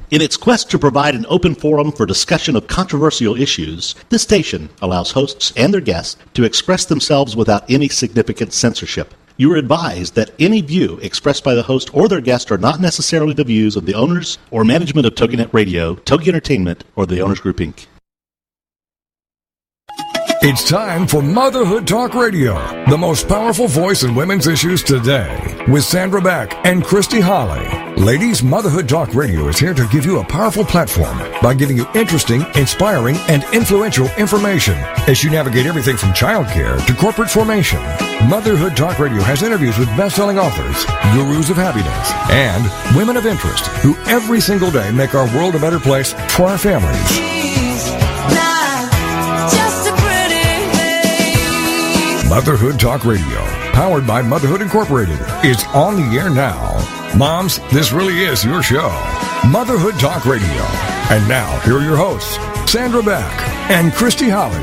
In its quest to provide an open forum for discussion of controversial issues, this station allows hosts and their guests to express themselves without any significant censorship. You are advised that any view expressed by the host or their guest are not necessarily the views of the owners or management of TogiNet Radio, Togi Entertainment, or the Owners Group, Inc. It's time for Motherhood Talk Radio, the most powerful voice in women's issues today, with Sandra Beck and Christy Holly. Ladies, Motherhood Talk Radio is here to give you a powerful platform by giving you interesting, inspiring, and influential information as you navigate everything from childcare to corporate formation. Motherhood Talk Radio has interviews with best-selling authors, gurus of happiness, and women of interest who every single day make our world a better place for our families. Motherhood Talk Radio, powered by Motherhood Incorporated, is on the air now. Moms, this really is your show. Motherhood Talk Radio. And now, here are your hosts, Sandra Beck and Christy Holly.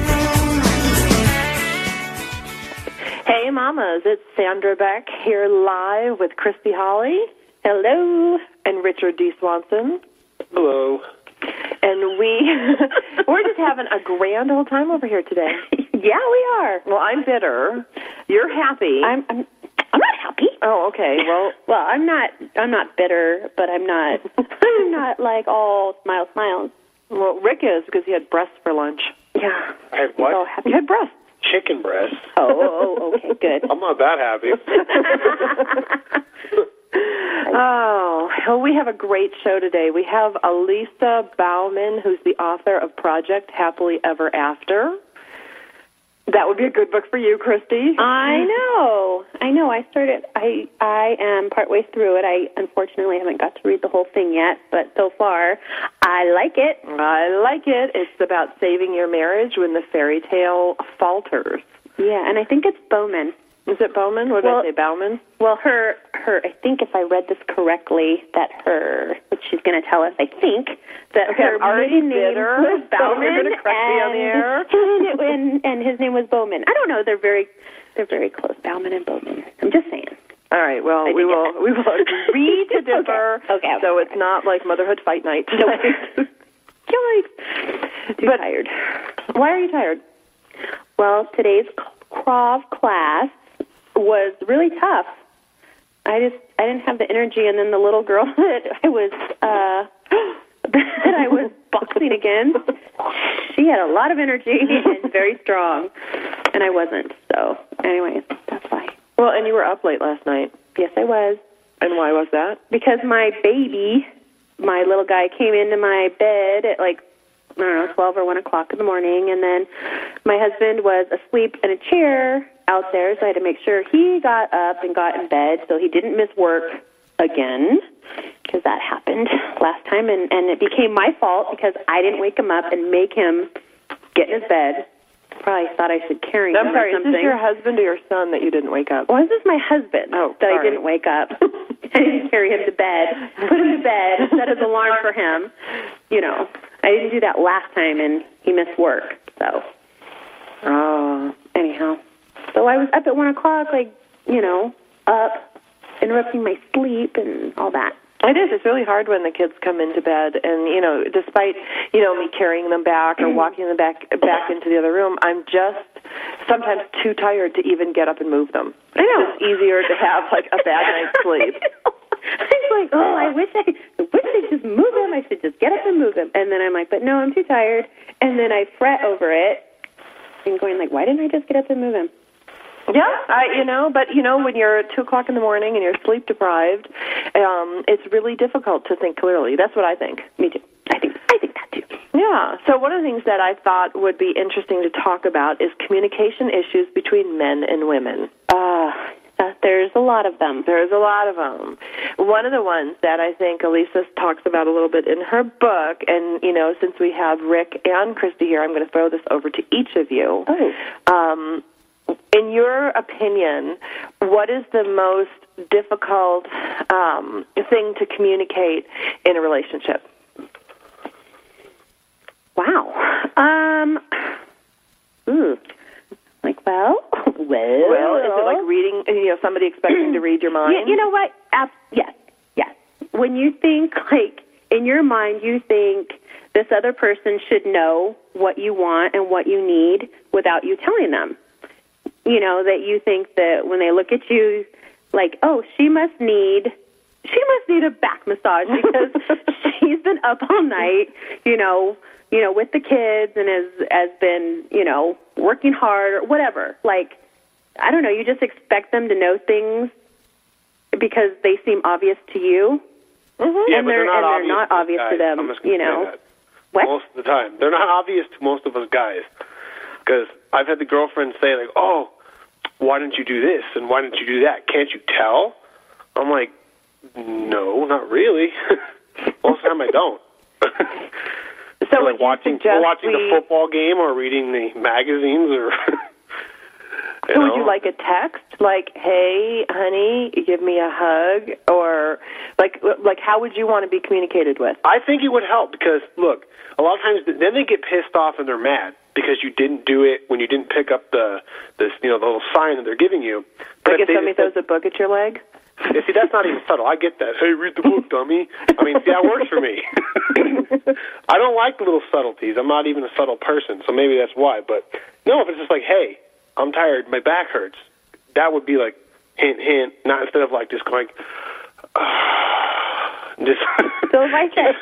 Hey, mamas, it's Sandra Beck here live with Christy Holly. Hello. And Richard D. Swanson. Hello. And we're just having a grand old time over here today. Yeah, we are. Well, I'm bitter. You're happy. I'm not happy. Oh, okay. Well, I'm not bitter, but I'm not like all smiles. Well, Rick is because he had breasts for lunch. Yeah. I had what? So happy. You had breasts. Chicken breast. Oh, okay, good. I'm not that happy. Oh, well, we have a great show today. We have Alisa Bowman, who's the author of Project Happily Ever After. That would be a good book for you, Christy. I know. I am partway through it. I unfortunately haven't got to read the whole thing yet, but so far, I like it. It's about saving your marriage when the fairy tale falters. Yeah, and I think it's Bowman. Is it Bowman? What did I say, Bowman? Well, her, I think if I read this correctly, which she's going to tell us, I think, that her maiden name was Bowman, you're going to correct me on the air. and his name was Bowman. I don't know, they're very close, Bowman and Bowman. I'm just saying. All right, well, we will agree to differ, okay. So it's not like Motherhood Fight Night tonight. Too tired. Why are you tired? Well, today's Krav class was really tough. I didn't have the energy, and then the little girl that I was boxing against, she had a lot of energy and very strong, and I wasn't. So, anyways, that's why. Well, and you were up late last night. Yes, I was. And why was that? Because my baby, my little guy, came into my bed at 12 or 1 o'clock in the morning, and then my husband was asleep in a chair out there, so I had to make sure he got up and got in bed so he didn't miss work again, because that happened last time, and it became my fault because I didn't wake him up and make him get in his bed. Probably thought I should carry him I'm sorry, or something. Is this your husband or your son that you didn't wake up? Well, this is my husband that I didn't wake up. I didn't carry him to bed, put him to bed, set his alarm for him. I didn't do that last time, and he missed work. So, anyhow. So I was up at 1 o'clock, up, interrupting my sleep and all that. It is. It's really hard when the kids come into bed, and despite me carrying them back or walking them back into the other room, I'm just sometimes too tired to even get up and move them. I know. It's easier to have a bad night's sleep. I'm like, I wish they'd just move him. I should just get up and move him. And then I'm like, but no, I'm too tired. And then I fret over it and going why didn't I just get up and move him? Yeah, but when you're at 2 o'clock in the morning and you're sleep deprived, it's really difficult to think clearly. That's what I think. Me too. I think that too. Yeah. So one of the things that I thought would be interesting to talk about is communication issues between men and women. There's a lot of them. One of the ones that I think Alisa talks about a little bit in her book, and, since we have Rick and Christy here, I'm going to throw this over to each of you. Oh. In your opinion, what is the most difficult thing to communicate in a relationship? Wow. Well, is it like reading, somebody expecting to read your mind? You know what? Yes. When you think, in your mind, you think this other person should know what you want and what you need without you telling them. You know, that you think that when they look at you, like, oh, she must need a back massage because she's been up all night, with the kids and has been, working hard or whatever. Like, I don't know, you just expect them to know things because they seem obvious to you. Mm-hmm. Yeah, and but they're not obvious to them, What? Most of the time. They're not obvious to most of us guys. Because I've had the girlfriend say, like, oh, why didn't you do this and why didn't you do that? Can't you tell? I'm like, no, not really. Most of the time I don't. So like watching the football game or reading the magazines or... So would you like a text, like, hey, honey, give me a hug? Or, like how wowould you want to be communicated with? I think it would help because, look, a lot of times then they get pissed off and they're mad because you didn't do it when you didn't pick up the little sign that they're giving you. Like if somebody throws a book at your leg? Yeah, see, that's not even subtle. I get that. Hey, read the book, dummy. I mean, see, that works for me. I don't like the little subtleties. I'm not even a subtle person, so maybe that's why. But, no, if it's just like, hey, I'm tired, my back hurts, that would be like, hint, hint, not instead of like just going, just. So if I said,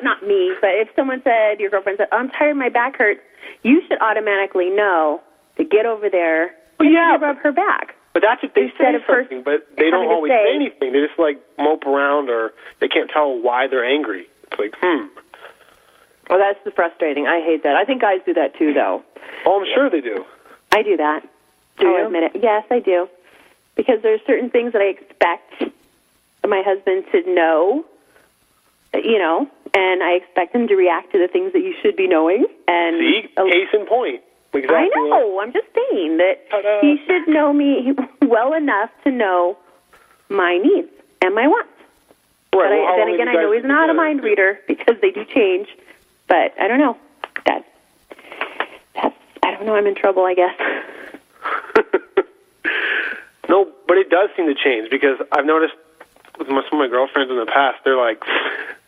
not me, but if someone said, your girlfriend said, I'm tired, my back hurts, you should automatically know to get over there and rub her back. But that's if they say something, but they don't always say anything. They just like mope around or they can't tell why they're angry. It's like, Well, that's the frustrating. I hate that. I think guys do that too, though. Oh, I'm sure they do. I do that. Do you? I'll admit it. Yes, I do. Because there's certain things that I expect my husband to know, and I expect him to react to the things that you should be knowing. And see, case in point. Exactly. I know. I'm just saying that he should know me well enough to know my needs and my wants. Right. But then again, I know he's not a mind reader because they do change. But I don't know. That's I don't know. I'm in trouble, I guess. No, but it does seem to change because I've noticed with some of my girlfriends in the past, they're like,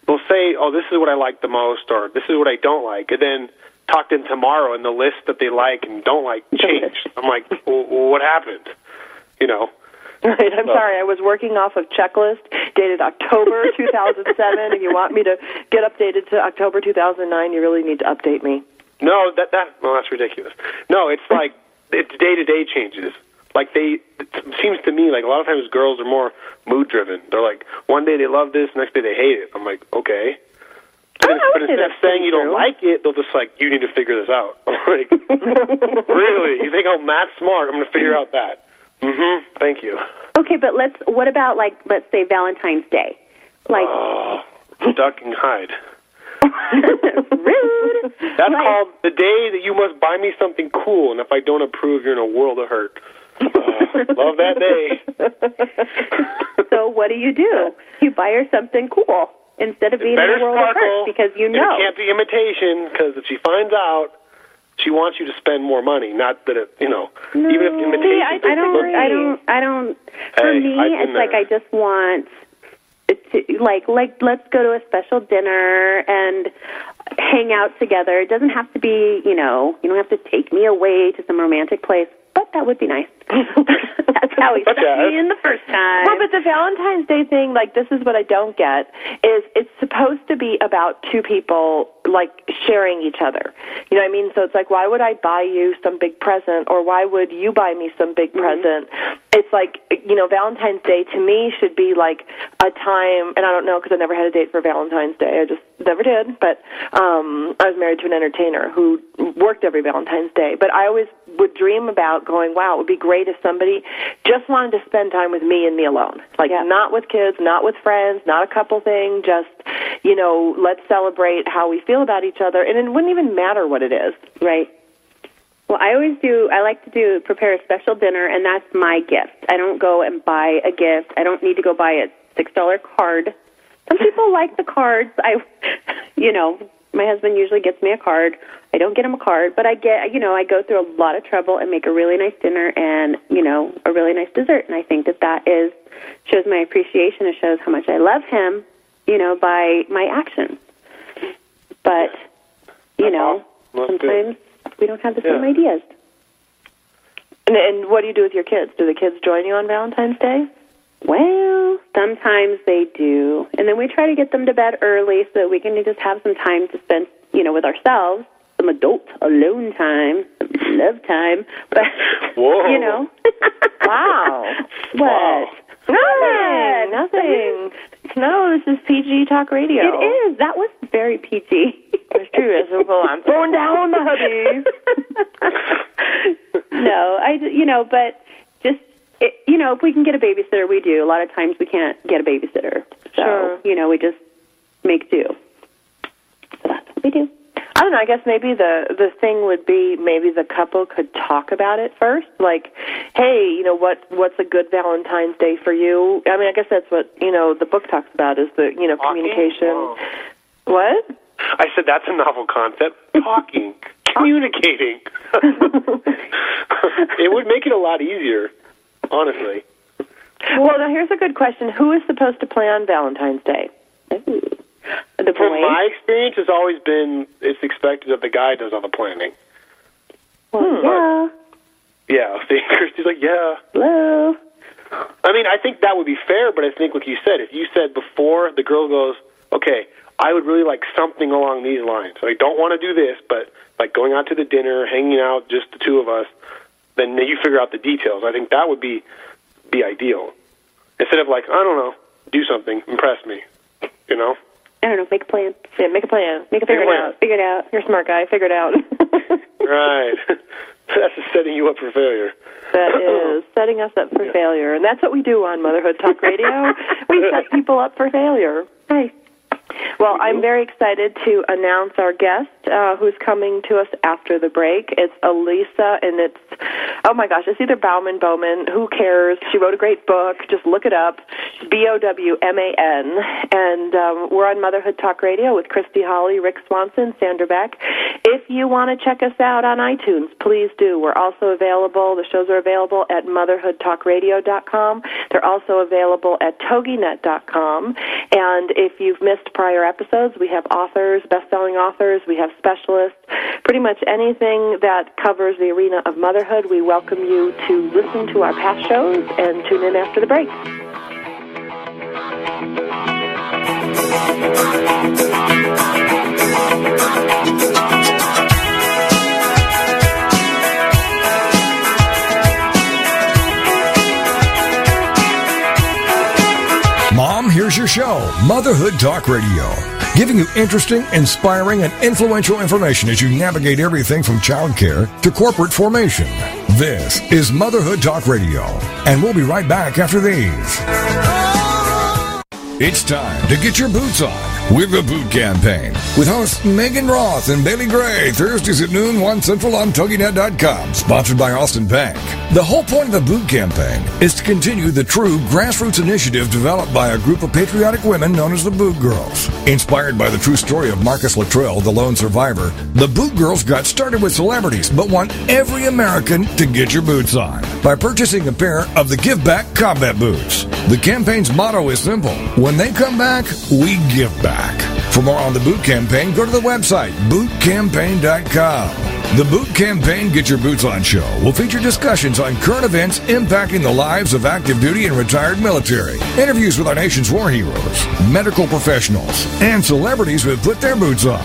they'll say, oh, this is what I like the most or this is what I don't like. And then talk to them tomorrow and the list that they like and don't like changed. I'm like, well, what happened? Right, I'm sorry. I was working off of checklist dated October 2007, and you want me to get updated to October 2009, you really need to update me. No, that's ridiculous. No, it's like, it's day-to-day changes. Like it seems to me like a lot of times girls are more mood-driven. They're like, one day they love this, next day they hate it. I'm like, okay. But instead of saying you don't like it, they'll just like, you need to figure this out. I'm like, really? You think I'm that smart? I'm going to figure out that. Thank you. Okay, but what about, like, let's say Valentine's Day? Like, duck and hide. Rude. That's called the day that you must buy me something cool, and if I don't approve, you're in a world of hurt. Love that day. So what do? You buy her something cool instead of being in a world of hurt because you know. It can't be imitation because if she finds out, she wants you to spend more money. Not that it, No, even if imitation. I don't. For me, it's like I just want to, like let's go to a special dinner and hang out together. It doesn't have to be, you don't have to take me away to some romantic place. But that would be nice. That's how he stuck me in the first time. Well, but the Valentine's Day thing, like, this is what I don't get, is it's supposed to be about two people, like, sharing each other. You know what I mean? So it's like, why would I buy you some big present, or why would you buy me some big present? It's like, Valentine's Day to me should be like a time, and I don't know because I never had a date for Valentine's Day. I just never did. But I was married to an entertainer who worked every Valentine's Day. But I always would dream about going, wow, it would be great if somebody just wanted to spend time with me and me alone. Like, not with kids, not with friends, not a couple thing, just, let's celebrate how we feel about each other. And it wouldn't even matter what it is. Right. Well, I like to prepare a special dinner, and that's my gift. I don't go and buy a gift. I don't need to go buy a $6 card. Some people like the cards. My husband usually gets me a card. I don't get him a card, but I go through a lot of trouble and make a really nice dinner and, a really nice dessert. And I think that shows my appreciation. It shows how much I love him, by my actions. some ideas. And what do you do with your kids? Do the kids join you on Valentine's Day? Well, sometimes they do. And then we try to get them to bed early so that we can just have some time to spend, with ourselves, some adult alone time, some love time. But, Whoa. Wow. What? Wow. Nothing. No, this is PG Talk Radio. It is. That was very PG. It's true. It's so cool. I'm throwing down the hubby. No, but just, if we can get a babysitter, we do. A lot of times we can't get a babysitter. So, Sure. We just make do. So that's what we do. I don't know. I guess maybe the thing would be maybe the couple could talk about it first. Like, hey, what's a good Valentine's Day for you? I mean, I guess that's what the book talks about is the communication. Whoa. What? I said that's a novel concept. Talking, communicating. It would make it a lot easier, honestly. Well, now here's a good question: who is supposed to plan Valentine's Day? The boy. From my experience, it's always been it's expected that the guy does all the planning. Well, Yeah, see, Christy's like, yeah. Hello. I mean, I think that would be fair, but I think like you said, if you said before, the girl goes, okay, I would really like something along these lines. I don't want to do this, but like going out to the dinner, hanging out, just the two of us, then you figure out the details. I think that would be ideal. Instead of like, I don't know, do something, impress me, I don't know, make a plan. Yeah, make a plan. Figure it out. You're a smart guy. Figure it out. Right. That's just setting you up for failure. That is setting us up for failure. And that's what we do on Motherhood Talk Radio. We set people up for failure. Nice. Well, I'm very excited to announce our guest who's coming to us after the break. It's Alisa, and it's, oh my gosh, it's either Bowman. Who cares? She wrote a great book. Just look it up. Bowman. And we're on Motherhood Talk Radio with Christy Holly, Rick Swanson, Sandra Beck. If you want to check us out on iTunes, please do. We're also available. The shows are available at motherhoodtalkradio.com. They're also available at toginet.com. And if you've missed prior episodes, we have authors, best-selling authors, we have specialists, pretty much anything that covers the arena of motherhood. We welcome you to listen to our past shows and tune in after the break. Mom, here's your show, Motherhood Talk Radio, giving you interesting, inspiring, and influential information as you navigate everything from childcare to corporate formation. This is Motherhood Talk Radio, and we'll be right back after these. It's time to get your boots on with the Boot Campaign with hosts Megan Roth and Bailey Gray, Thursdays at noon, 1 Central on TogiNet.com, sponsored by Austin Bank. The whole point of the Boot Campaign is to continue the true grassroots initiative developed by a group of patriotic women known as the Boot Girls. Inspired by the true story of Marcus Luttrell, the lone survivor, the Boot Girls got started with celebrities but want every American to get your boots on by purchasing a pair of the Give Back Combat Boots. The campaign's motto is simple: when they come back, we give back. For more on the Boot Campaign, go to the website, bootcampaign.com. The Boot Campaign Get Your Boots On show will feature discussions on current events impacting the lives of active duty and retired military, interviews with our nation's war heroes, medical professionals, and celebrities who have put their boots on.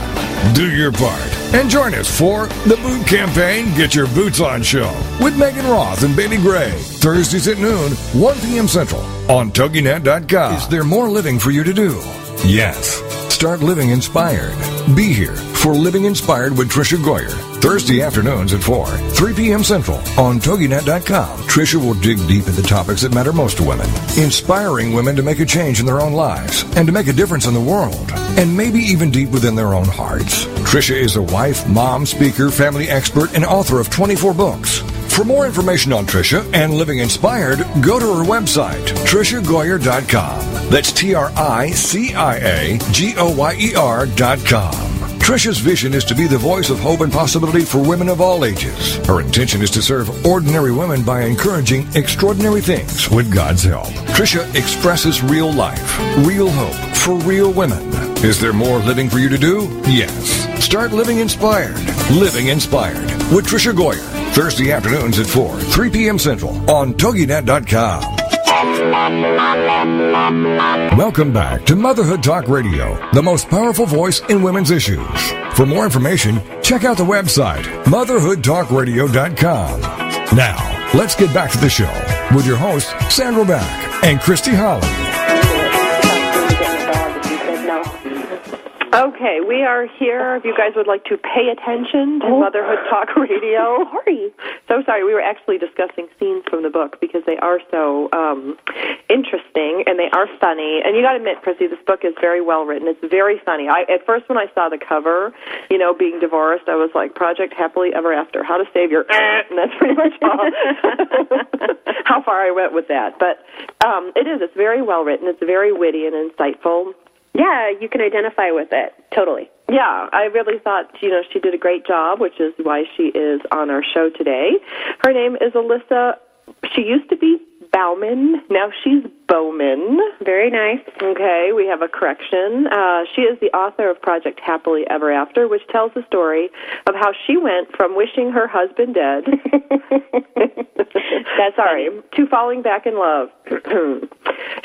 Do your part and join us for the Boot Campaign Get Your Boots On show with Megan Roth and Bailey Gray, Thursdays at noon, 1 p.m. Central on TogiNet.com. Is there more living for you to do? Yes. Start living inspired. Be here for Living Inspired with Tricia Goyer, Thursday afternoons at 4, 3 p.m. Central on TogiNet.com. Tricia will dig deep into topics that matter most to women, inspiring women to make a change in their own lives and to make a difference in the world, and maybe even deep within their own hearts. Tricia is a wife, mom, speaker, family expert, and author of 24 books. For more information on Tricia and Living Inspired, go to her website, TriciaGoyer.com. That's TriciaGoyer.com. Tricia's vision is to be the voice of hope and possibility for women of all ages. Her intention is to serve ordinary women by encouraging extraordinary things with God's help. Tricia expresses real life, real hope for real women. Is there more living for you to do? Yes. Start living inspired. Living Inspired. with Tricia Goyer, Thursday afternoons at 4, 3 p.m. Central on TogiNet.com. Welcome back to Motherhood Talk Radio, the most powerful voice in women's issues. For more information, check out the website, motherhoodtalkradio.com. Now, let's get back to the show with your hosts, Sandra Beck and Christy Holly. Okay, we are here. If you guys would like to pay attention to Motherhood Talk Radio. Sorry. So sorry. We were actually discussing scenes from the book because they are so interesting and they are funny. And you got to admit, Chrissy, this book is very well written. It's very funny. At first, when I saw the cover, being divorced, I was like, Project Happily Ever After, how to save your and that's pretty much all. How far I went with that. But it is. It's very well written. It's very witty and insightful. Yeah, you can identify with it. Totally. Yeah, I really thought, she did a great job, which is why she is on our show today. Her name is Alisa. She used to be Bowman. Now she's Bowman. Very nice. Okay, we have a correction. She is the author of Project Happily Ever After, which tells the story of how she went from wishing her husband dead to falling back in love.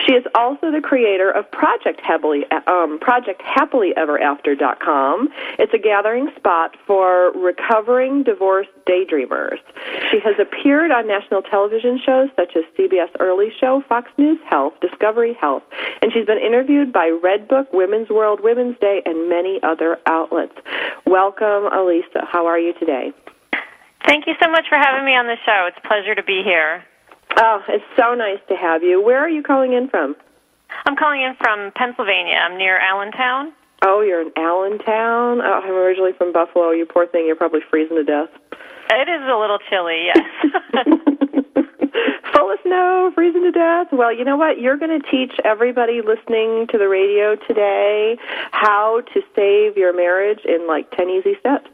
She is also the creator of ProjectHappily.com. It's a gathering spot for recovering divorced daydreamers. She has appeared on national television shows such as CBS Early Show, Fox News Health, Discovery Health, and she's been interviewed by Redbook, Women's World, Women's Day, and many other outlets. Welcome, Alisa. How are you today? Thank you so much for having me on the show. It's a pleasure to be here. Oh, it's so nice to have you. Where are you calling in from? I'm calling in from Pennsylvania. I'm near Allentown. Oh, you're in Allentown? Oh, I'm originally from Buffalo. You poor thing. You're probably freezing to death. It is a little chilly, yes. Full of snow, freezing to death. Well, you know what? You're going to teach everybody listening to the radio today how to save your marriage in like 10 easy steps.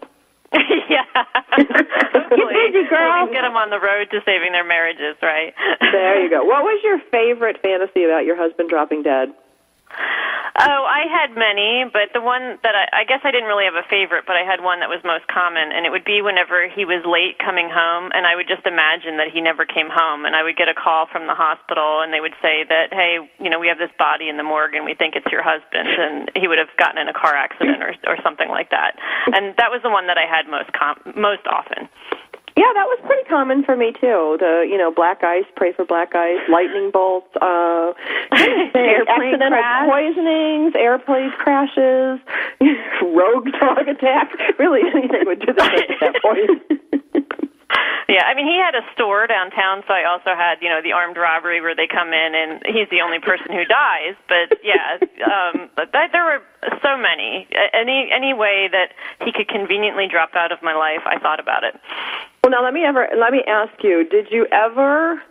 Yeah. Hopefully, we can get them on the road to saving their marriages, right? There you go. What was your favorite fantasy about your husband dropping dead? Oh, I had many, but the one that I guess I didn't really have a favorite, but I had one that was most common, and it would be whenever he was late coming home, and I would just imagine that he never came home, and I would get a call from the hospital, and they would say that, hey, we have this body in the morgue, and we think it's your husband, and he would have gotten in a car accident or something like that. And that was the one that I had most often. Yeah, that was pretty common for me too. The black ice, pray for black ice, lightning bolts, accidental poisonings, airplane crashes, rogue dog attack. Really, anything would do that at that point. Yeah, I mean, he had a store downtown, so I also had, the armed robbery where they come in and he's the only person who dies. But yeah, there were so many. Any way that he could conveniently drop out of my life, I thought about it. Well, now let me ask you: did you ever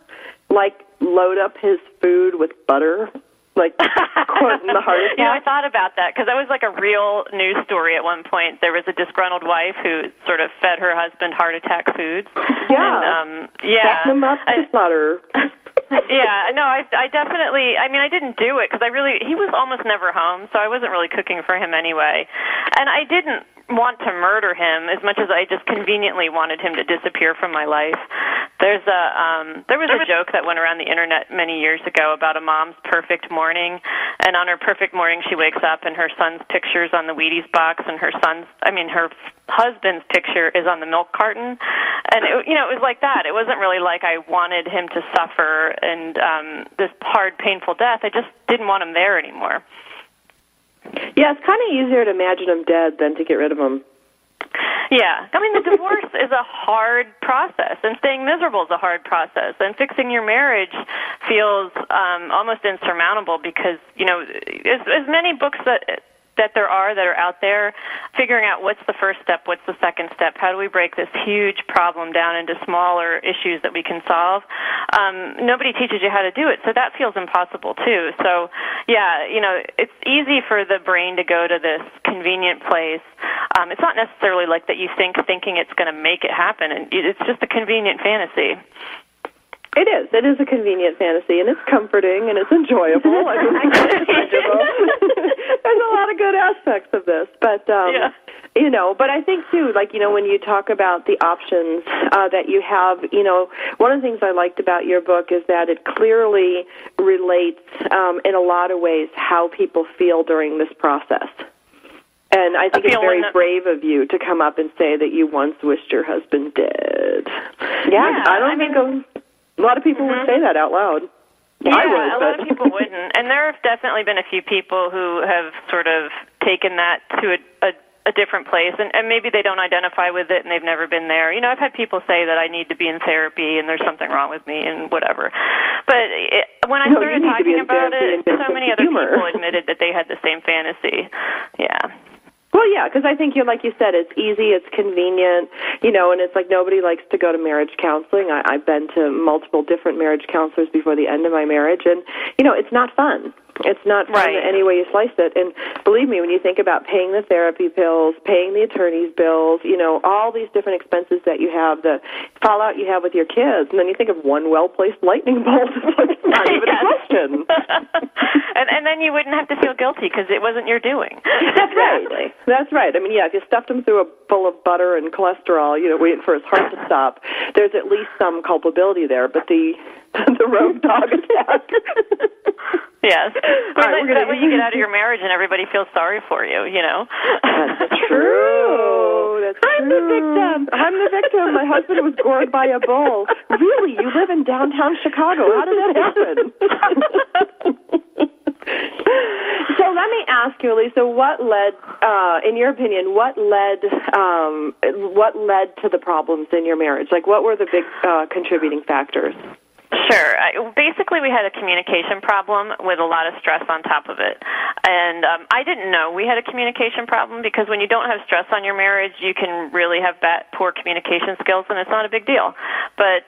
load up his food with butter? Quote, the heart attack? I thought about that because that was like a real news story at one point. There was a disgruntled wife who sort of fed her husband heart attack foods. Yeah. And, Stack them up with butter. Yeah, no, I definitely, I didn't do it because he was almost never home, so I wasn't really cooking for him anyway. And I didn't want to murder him as much as I just conveniently wanted him to disappear from my life. There was a joke that went around the internet many years ago about a mom's perfect morning, and on her perfect morning she wakes up and her son's picture's on the Wheaties box and her husband's picture is on the milk carton. And it was like that. It wasn't really like I wanted him to suffer and this hard, painful death. I just didn't want him there anymore. Yeah, it's kind of easier to imagine him dead than to get rid of him. Yeah. The divorce is a hard process, and staying miserable is a hard process, and fixing your marriage feels almost insurmountable because, as many books that there are out there, figuring out what's the first step, what's the second step, how do we break this huge problem down into smaller issues that we can solve. Nobody teaches you how to do it, so that feels impossible too. So, yeah, it's easy for the brain to go to this convenient place. It's not necessarily like that you thinking it's going to make it happen, and it's just a convenient fantasy. It is. It is a convenient fantasy, and it's comforting, and it's enjoyable. There's a lot of good aspects of this. But But I think, too, when you talk about the options that you have, one of the things I liked about your book is that it clearly relates in a lot of ways how people feel during this process. And I think it's very brave of you to come up and say that you once wished your husband dead. Yeah. I think a lot of people would say that out loud. Yeah, a lot of people wouldn't. And there have definitely been a few people who have sort of taken that to a different place, and maybe they don't identify with it and they've never been there. I've had people say that I need to be in therapy and there's something wrong with me and whatever. But when I started talking about it, so many other people admitted that they had the same fantasy. Yeah. Well, yeah, because I think, like you said, it's easy, it's convenient, and it's like nobody likes to go to marriage counseling. I've been to multiple different marriage counselors before the end of my marriage, and, it's not fun. It's not fun in any way you slice it. And believe me, when you think about paying the therapy bills, paying the attorney's bills, all these different expenses that you have, the fallout you have with your kids, and then you think of one well-placed lightning bolt, it's like not even a question. and then you wouldn't have to feel guilty because it wasn't your doing. That's right. That's right. I mean, if you stuffed him through a bowl of butter and cholesterol, waiting for his heart to stop, there's at least some culpability there. But the rogue dog attack. Yes. That way you get out of your marriage and everybody feels sorry for you, That's true. I'm the victim. My husband was gored by a bull. Really? You live in downtown Chicago. How did that happen? So let me ask you, Alisa, what led, in your opinion, what led to the problems in your marriage? What were the big contributing factors? Sure. Basically, we had a communication problem with a lot of stress on top of it. And I didn't know we had a communication problem because when you don't have stress on your marriage, you can really have poor communication skills, and it's not a big deal. But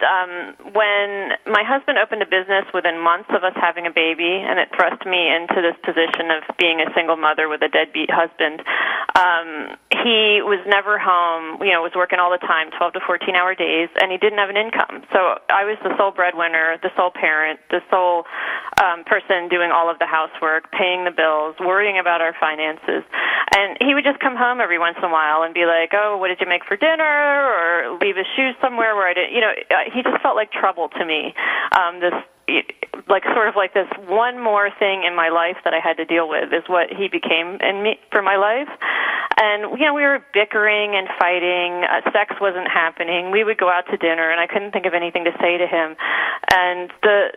when my husband opened a business within months of us having a baby, and it thrust me into this position of being a single mother with a deadbeat husband, he was never home, was working all the time, 12 to 14-hour days, and he didn't have an income. So I was the sole breadwinner, the sole parent, the sole person doing all of the housework, paying the bills, worrying about our finances. And he would just come home every once in a while and be like, oh, what did you make for dinner? Or leave his shoes somewhere where I didn't, he just felt like trouble to me. This one more thing in my life that I had to deal with is what he became for my life. And, we were bickering and fighting. Sex wasn't happening. We would go out to dinner, and I couldn't think of anything to say to him. And the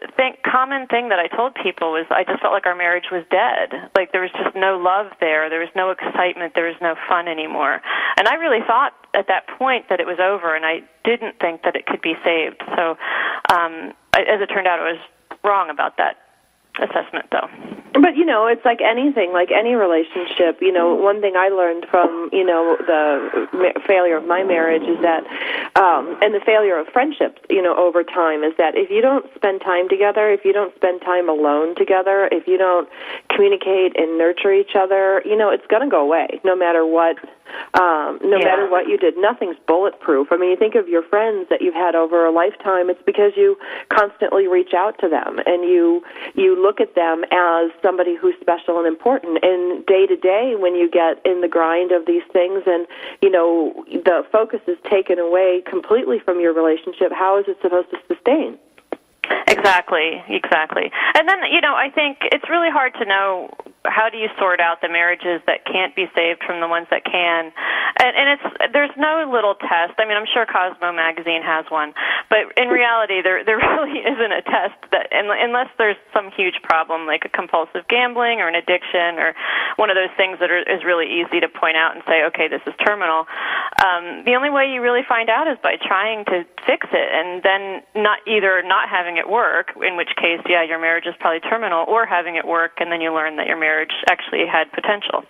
common thing that I told people was I just felt like our marriage was dead. Like there was just no love there. There was no excitement. There was no fun anymore. And I really thought at that point that it was over, and I didn't think that it could be saved. So as it turned out, I was wrong about that assessment, though. But, it's like anything, like any relationship. One thing I learned from, the failure of my marriage is that, and the failure of friendships, over time, is that if you don't spend time together, if you don't spend time alone together, if you don't communicate and nurture each other, it's going to go away, no matter what. No matter what you did, nothing's bulletproof. I mean, you think of your friends that you've had over a lifetime, it's because you constantly reach out to them and you look at them as somebody who's special and important. And day to day, when you get in the grind of these things and, the focus is taken away completely from your relationship, how is it supposed to sustain? Exactly. And then, I think it's really hard to know how do you sort out the marriages that can't be saved from the ones that can. And there's no little test. I mean, I'm sure Cosmo magazine has one, but in reality, there really isn't a test that, unless there's some huge problem like a compulsive gambling or an addiction or one of those things that is really easy to point out and say, okay, this is terminal. The only way you really find out is by trying to fix it and then not having it work, in which case, your marriage is probably terminal, or having it work and then you learn that your marriage actually had potential.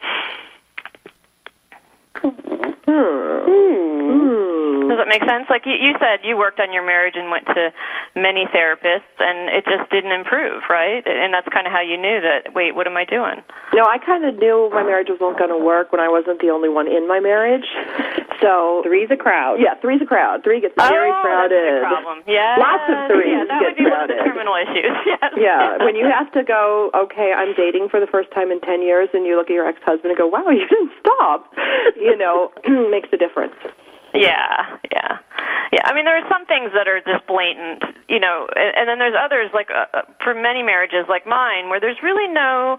Does that make sense? Like you said, you worked on your marriage and went to many therapists, and it just didn't improve, right? And that's kind of how you knew that, wait, what am I doing? No, I kind of knew my marriage wasn't going to work when I wasn't the only one in my marriage. So three's a crowd. Yeah, three's a crowd. Three gets very crowded. That's a problem. Yeah, lots of threes. Yeah, that would be one of the terminal issues. Yes. Yeah, when you have to go, okay, I'm dating for the first time in 10 years, and you look at your ex-husband and go, wow, you didn't stop. makes a difference. Yeah. I mean, there are some things that are just blatant, and then there's others, like for many marriages like mine, where there's really no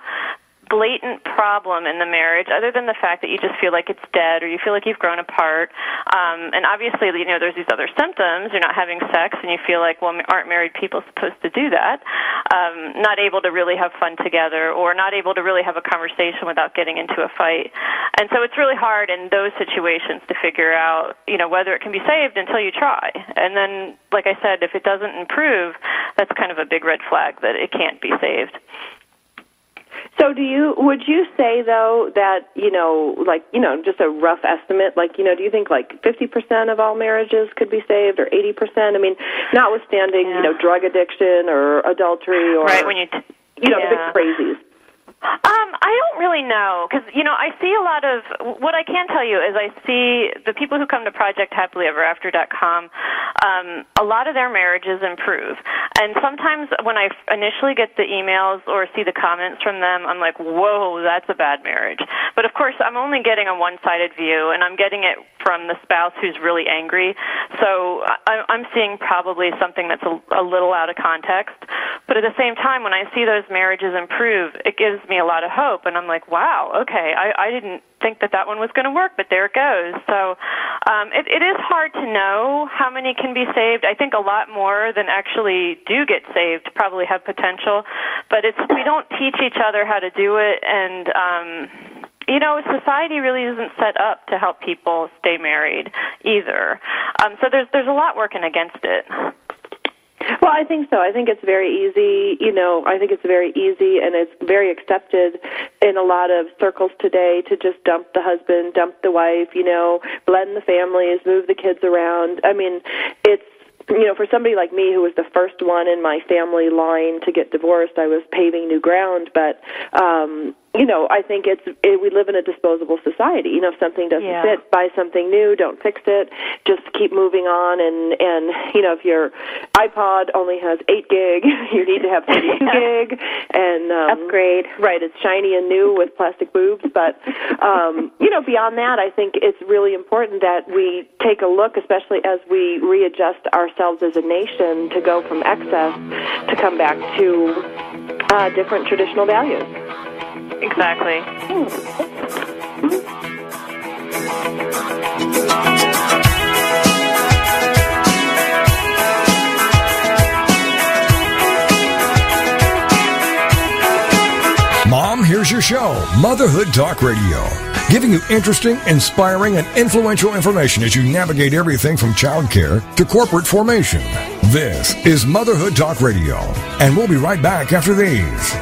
blatant problem in the marriage other than the fact that you just feel like it's dead or you feel like you've grown apart. And obviously, there's these other symptoms. You're not having sex and you feel like, well, aren't married people supposed to do that? Not able to really have fun together or not able to really have a conversation without getting into a fight. And so it's really hard in those situations to figure out, whether it can be saved until you try. And then, like I said, if it doesn't improve, that's kind of a big red flag that it can't be saved. So would you say, though, that, just a rough estimate, do you think 50% of all marriages could be saved or 80%? I mean, notwithstanding, drug addiction or adultery or, right, when the big crazies. I don't really know because, I see a lot of, what I can tell you is I see the people who come to ProjectHappilyEverAfter.com, a lot of their marriages improve. And sometimes when I initially get the emails or see the comments from them, I'm like, whoa, that's a bad marriage. But of course, I'm only getting a one-sided view, and I'm getting it from the spouse who's really angry. So I'm seeing probably something that's a little out of context. But at the same time, when I see those marriages improve, it gives me a lot of hope. And I'm like, wow, okay, I didn't think that one was going to work, but there it goes. So it is hard to know how many can be saved. I think a lot more than actually do get saved probably have potential. But we don't teach each other how to do it. And, society really isn't set up to help people stay married either. So there's a lot working against it. Well, I think so. I think it's very easy, I think it's very easy and it's very accepted in a lot of circles today to just dump the husband, dump the wife, blend the families, move the kids around. I mean, it's, for somebody like me who was the first one in my family line to get divorced, I was paving new ground, but, I think we live in a disposable society. If something doesn't fit, buy something new, don't fix it, just keep moving on. And if your iPod only has 8 gig, you need to have 32 gig and upgrade. Right, it's shiny and new with plastic boobs. But, beyond that, I think it's really important that we take a look, especially as we readjust ourselves as a nation to go from excess to come back to different traditional values. Exactly. Mom, here's your show, Motherhood Talk Radio, giving you interesting, inspiring, and influential information as you navigate everything from childcare to corporate formation. This is Motherhood Talk Radio, and we'll be right back after these.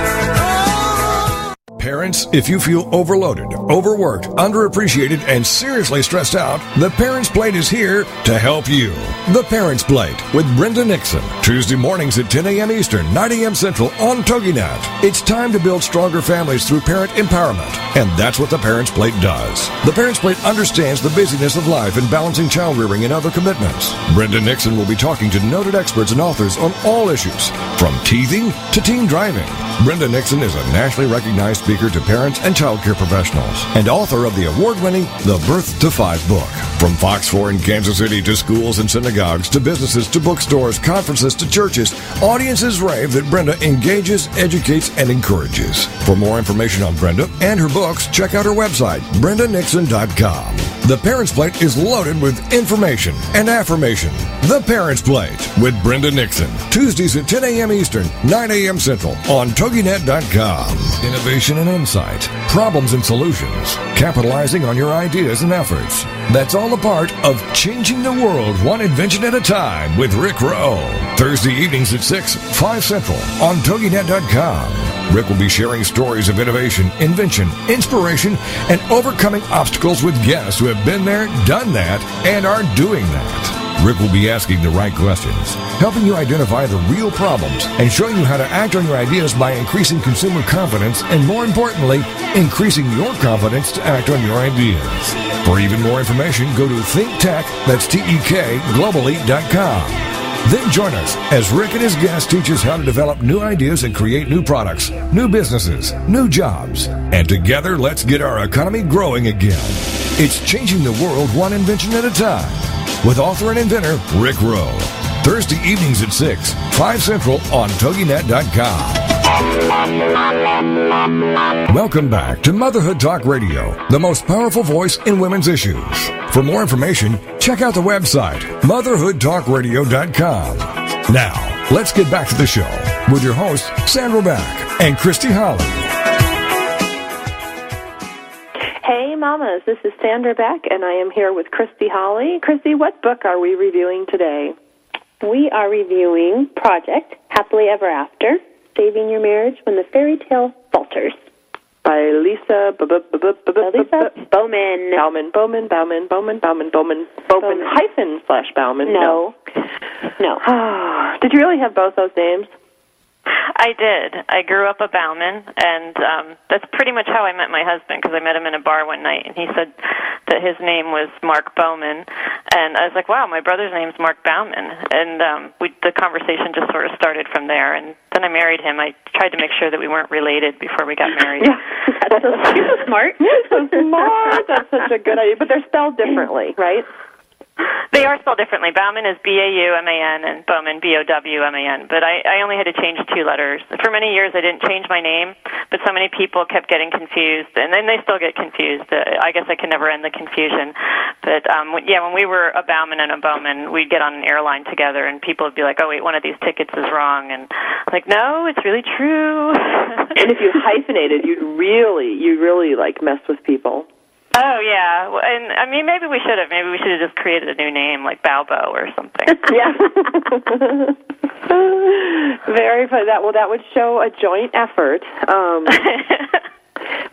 Parents, if you feel overloaded, overworked, underappreciated, and seriously stressed out, The Parents Plate is here to help you. The Parents Plate with Brenda Nixon. Tuesday mornings at 10 a.m. Eastern, 9 a.m. Central on TogiNet. It's time to build stronger families through parent empowerment. And that's what The Parents Plate does. The Parents Plate understands the busyness of life and balancing child rearing and other commitments. Brenda Nixon will be talking to noted experts and authors on all issues, from teething to teen driving. Brenda Nixon is a nationally recognized speaker to parents and child care professionals and author of the award-winning The Birth to 5 book. From Fox 4 in Kansas City to schools and synagogues to businesses to bookstores, conferences to churches, audiences rave that Brenda engages, educates, and encourages. For more information on Brenda and her books, check out her website, brendanixon.com. The Parents Plate is loaded with information and affirmation. The Parents Plate with Brenda Nixon. Tuesdays at 10 a.m. Eastern, 9 a.m. Central on TogiNet.com. Innovation and insight, problems and solutions, capitalizing on your ideas and efforts. That's all a part of Changing the World One Invention at a Time with Rick Rowe. Thursday evenings at 6, 5 Central on TogiNet.com. Rick will be sharing stories of innovation, invention, inspiration, and overcoming obstacles with guests who have been there, done that, and are doing that. Rick will be asking the right questions, helping you identify the real problems, and showing you how to act on your ideas by increasing consumer confidence and, more importantly, increasing your confidence to act on your ideas. For even more information, go to ThinkTech, that's TEK, globally.com. Then join us as Rick and his guests teach us how to develop new ideas and create new products, new businesses, new jobs. And together, let's get our economy growing again. It's changing the world one invention at a time. With author and inventor Rick Rowe. Thursday evenings at 6, 5 Central on TogiNet.com. Welcome back to Motherhood Talk Radio, the most powerful voice in women's issues. For more information, check out the website, motherhoodtalkradio.com. Now, let's get back to the show with your hosts, Sandra Beck and Christy Holly. Hey, mamas, this is Sandra Beck, and I am here with Christy Holly. Christy, what book are we reviewing today? We are reviewing Project Happily Ever After, Saving Your Marriage When the Fairy Tale Falters. By Alisa Bowman. Bowman _Bowman. No. Did you really have both those names? I did. I grew up a Bowman, and that's pretty much how I met my husband, because I met him in a bar one night, and he said that his name was Mark Bowman, and I was like, wow, my brother's name's Mark Bowman, and the conversation just sort of started from there, and then I married him. I tried to make sure that we weren't related before we got married. Yeah, that's so smart. So smart. That's such a good idea, but they're spelled differently, right? They are spelled differently. Bowman is B-A-U-M-A-N and Bowman B-O-W-M-A-N. But I only had to change 2 letters. For many years, I didn't change my name, but so many people kept getting confused, and then they still get confused. I guess I can never end the confusion. But, when we were a Bowman and a Bowman, we'd get on an airline together, and people would be like, oh, wait, one of these tickets is wrong. And I'm like, no, it's really true. And if you hyphenated, you really mess with people. Oh, yeah. Well, and, I mean, maybe we should have. Maybe we should have just created a new name, like Balbo or something. Yeah. Very funny. That would show a joint effort.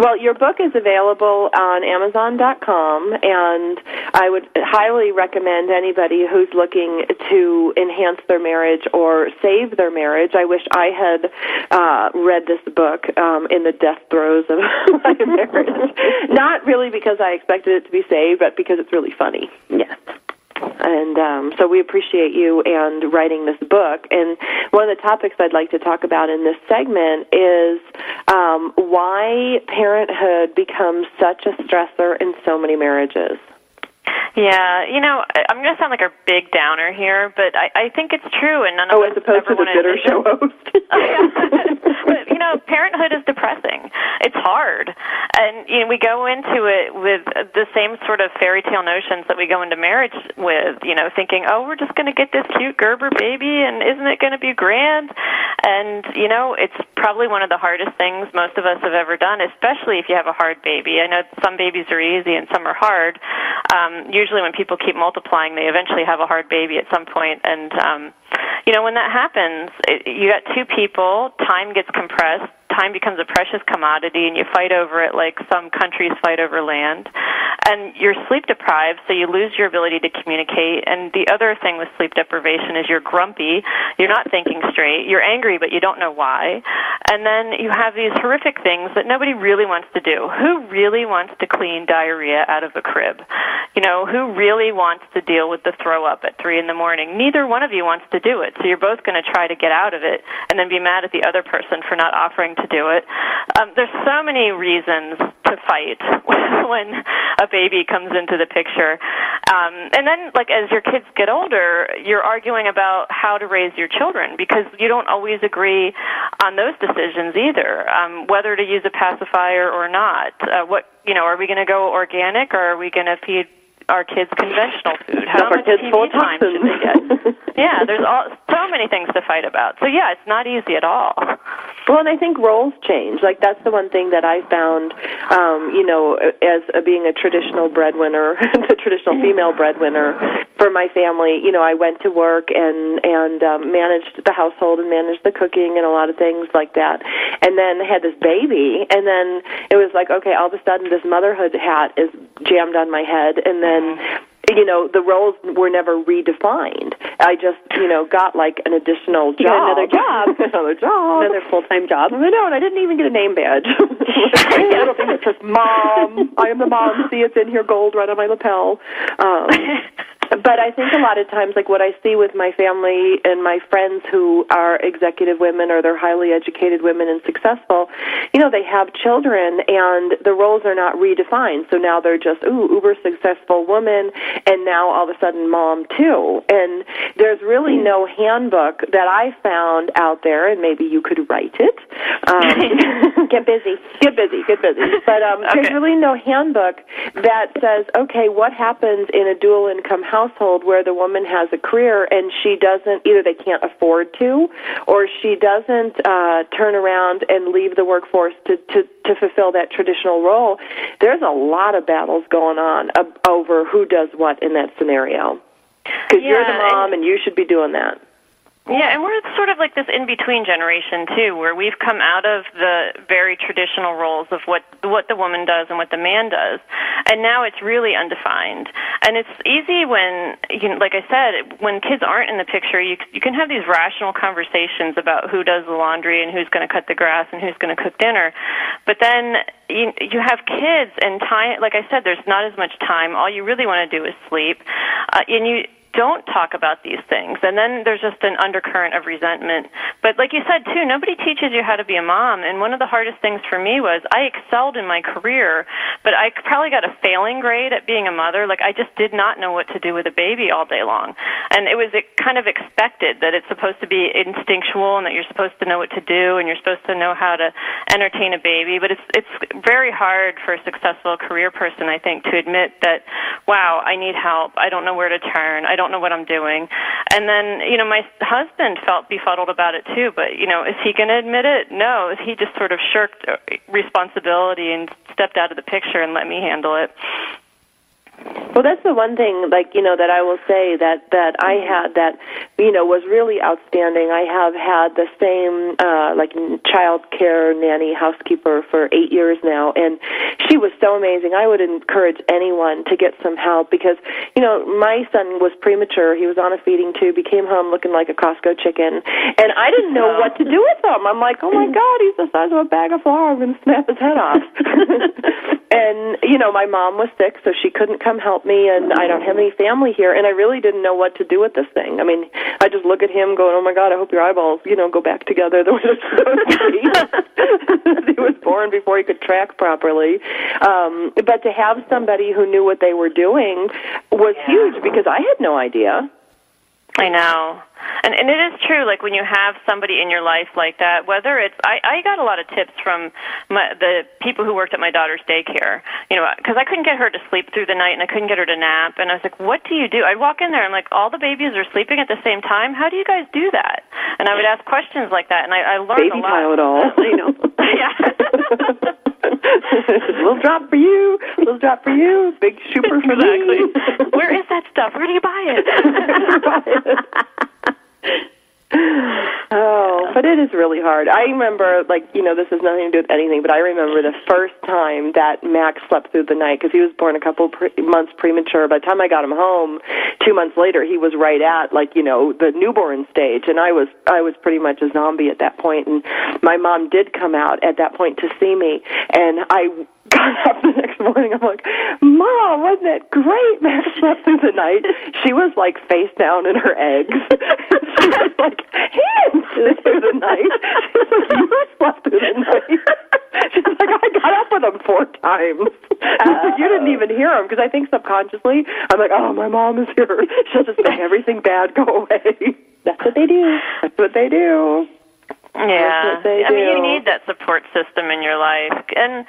Well, your book is available on Amazon.com, and I would highly recommend anybody who's looking to enhance their marriage or save their marriage. I wish I had read this book in the death throes of my marriage. Not really because I expected it to be saved, but because it's really funny. Yes. And so we appreciate you and writing this book. And one of the topics I'd like to talk about in this segment is why parenthood becomes such a stressor in so many marriages. Yeah, I'm going to sound like a big downer here, but I think it's true, and none of us as opposed to the bitter show host. But, parenthood is depressing. It's hard. And, we go into it with the same sort of fairy tale notions that we go into marriage with, thinking, oh, we're just going to get this cute Gerber baby, and isn't it going to be grand? And, it's probably one of the hardest things most of us have ever done, especially if you have a hard baby. I know some babies are easy and some are hard. Usually when people keep multiplying, they eventually have a hard baby at some point. And, when that happens, you got 2 people, time gets compressed, time becomes a precious commodity, and you fight over it like some countries fight over land. And you're sleep deprived, so you lose your ability to communicate. And the other thing with sleep deprivation is you're grumpy, you're not thinking straight, you're angry, but you don't know why. And then you have these horrific things that nobody really wants to do. Who really wants to clean diarrhea out of a crib? Who really wants to deal with the throw up at 3 a.m? Neither one of you wants to do it, so you're both going to try to get out of it and then be mad at the other person for not offering to do it. There's so many reasons to fight when a baby comes into the picture. And then, as your kids get older, you're arguing about how to raise your children because you don't always agree on those decisions either, whether to use a pacifier or not. Are we going to go organic, or are we going to feed our kids conventional food? How much TV time should they get? Yeah, there's so many things to fight about. So, yeah, it's not easy at all. Well, and I think roles change. That's the one thing that I found, as being a traditional breadwinner, the traditional female breadwinner for my family. I went to work and managed the household and managed the cooking and a lot of things like that. And then had this baby, and then it was like, okay, all of a sudden this motherhood hat is jammed on my head, and then the roles were never redefined. I just, got an additional job. Another job. Another full-time job. I know, and I didn't even get a name badge. A little thing that says, Mom. I am the mom. See, it's in here, gold right on my lapel. But I think a lot of times, like what I see with my family and my friends who are executive women or they're highly educated women and successful, they have children and the roles are not redefined. So now they're just, uber successful woman, and now all of a sudden mom too. And there's really no handbook that I found out there, and maybe you could write it. Get busy. Get busy. But there's really no handbook that says, okay, what happens in a dual income household where the woman has a career and she doesn't, either they can't afford to, or she doesn't turn around and leave the workforce to fulfill that traditional role. There's a lot of battles going on over who does what in that scenario. Because you're the mom and you should be doing that. Yeah, and we're sort of like this in-between generation, too, where we've come out of the very traditional roles of what the woman does and what the man does, and now it's really undefined. And it's easy when, like I said, when kids aren't in the picture, you can have these rational conversations about who does the laundry and who's going to cut the grass and who's going to cook dinner. But then you have kids, and time, like I said, there's not as much time. All you really want to do is sleep, and you don't talk about these things, and then there's just an undercurrent of resentment. But like you said, too, nobody teaches you how to be a mom, and one of the hardest things for me was I excelled in my career, but I probably got a failing grade at being a mother. Like, I just did not know what to do with a baby all day long, and it was kind of expected that it's supposed to be instinctual and that you're supposed to know what to do and you're supposed to know how to entertain a baby, but it's very hard for a successful career person, I think, to admit that, wow, I need help, I don't know where to turn, I don't know what I'm doing. And then, my husband felt befuddled about it too, but, is he going to admit it? No, he just sort of shirked responsibility and stepped out of the picture and let me handle it. Well, that's the one thing, that I will say that I had that, was really outstanding. I have had the same, child care nanny housekeeper for 8 years now, and she was so amazing. I would encourage anyone to get some help because, my son was premature. He was on a feeding tube. He came home looking like a Costco chicken, and I didn't know what to do with him. I'm like, oh, my God, he's the size of a bag of flour. I'm going to snap his head off. And, my mom was sick, so she couldn't come help me, and I don't have any family here, and I really didn't know what to do with this thing. I mean, I just look at him going, oh, my God, I hope your eyeballs, go back together the way they're supposed to be. He was born before he could track properly. But to have somebody who knew what they were doing was huge because I had no idea. I know. And it is true, like when you have somebody in your life like that, whether it's, I got a lot of tips from the people who worked at my daughter's daycare, because I couldn't get her to sleep through the night and I couldn't get her to nap. And I was like, what do you do? I'd walk in there and like, all the babies are sleeping at the same time. How do you guys do that? And I would ask questions like that, and I learned a lot. Baby Tylenol, Yeah. Little drop for you, big super for me. Where is that stuff? Where do you buy it? Oh, but it is really hard. I remember, this has nothing to do with anything, but I remember the first time that Max slept through the night because he was born a couple months premature. By the time I got him home, 2 months later, he was right at, the newborn stage, and I was pretty much a zombie at that point, and my mom did come out at that point to see me, and I got up the next morning. I'm like, Mom, wasn't that great? Max slept through the night. She was face down in her eggs. She was like, he didn't sleep through the night. She was like, you slept through the night. She's like, I got up with him 4 times. Like, you didn't even hear him because I think subconsciously I'm like, oh, my mom is here. She'll just make everything bad go away. That's what they do. Yeah, I mean, you need that support system in your life. And,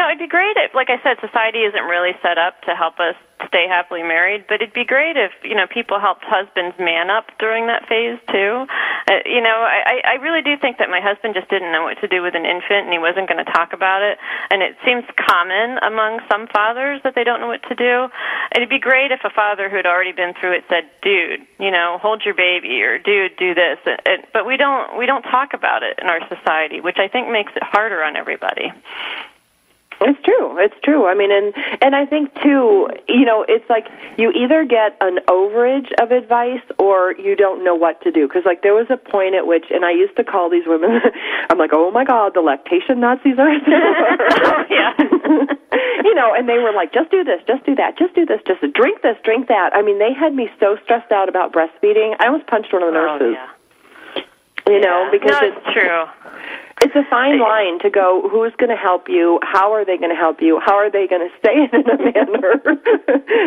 it'd be great if, like I said, society isn't really set up to help us stay happily married, but it'd be great if, people helped husbands man up during that phase, too. I really do think that my husband just didn't know what to do with an infant, and he wasn't going to talk about it. And it seems common among some fathers that they don't know what to do. It'd be great if a father who had already been through it said, dude, hold your baby, or dude, do this. But we don't talk about it in our society, which I think makes it harder on everybody. It's true. I mean, and I think, too, it's like you either get an overage of advice or you don't know what to do. Because, there was a point at which, and I used to call these women, I'm like, oh, my God, the lactation Nazis are at Yeah. And they were like, just do this, just do that, just do this, just drink this, drink that. I mean, they had me so stressed out about breastfeeding. I almost punched one of the nurses. Because it's true. It's a fine line to go, who's going to help you? How are they going to help you? How are they going to say it in a manner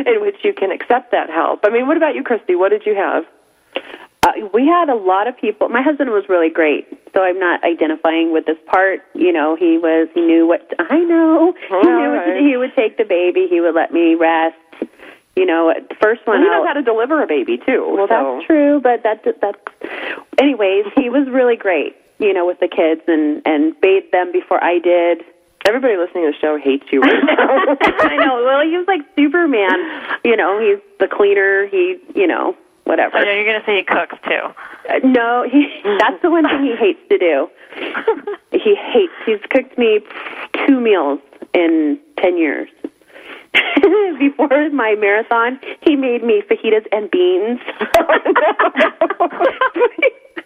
in which you can accept that help? I mean, what about you, Christy? What did you have? We had a lot of people. My husband was really great, so I'm not identifying with this part. He knew what I know. He knew what to do. He would take the baby. He would let me rest. The first one. He knows how to deliver a baby too. Well, that's true, but that's. Anyways, he was really great. With the kids and bathed them before I did. Everybody listening to the show hates you right now. I know. Well, he was like Superman. He's the cleaner. He, whatever. I know you're going to say he cooks too. No, that's the one thing he hates to do. He's cooked me 2 meals in 10 years. Before my marathon, he made me fajitas and beans.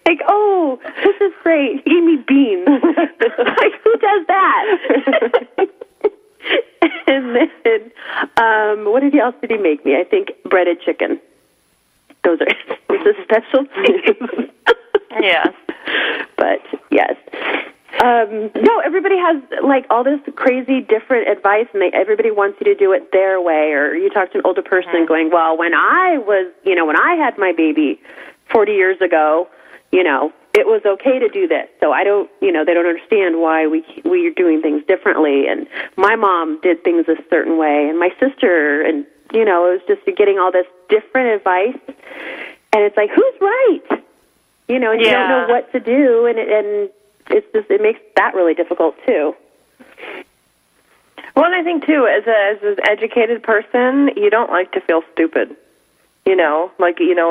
Like, oh, this is great. He gave me beans. Like, who does that? And then, what else did he make me? I think breaded chicken. Those are the specialties. Yes. But, yes. No, everybody has, like, all this crazy different advice, and everybody wants you to do it their way. Or you talk to an older person going, well, when I had my baby 40 years ago, it was okay to do this. So I don't, they don't understand why we are doing things differently. And my mom did things a certain way, and my sister, and, it was just getting all this different advice. And it's like, who's right? And you don't know what to do, and it's just, it makes that really difficult too. Well, and I think too, as an educated person, you don't like to feel stupid.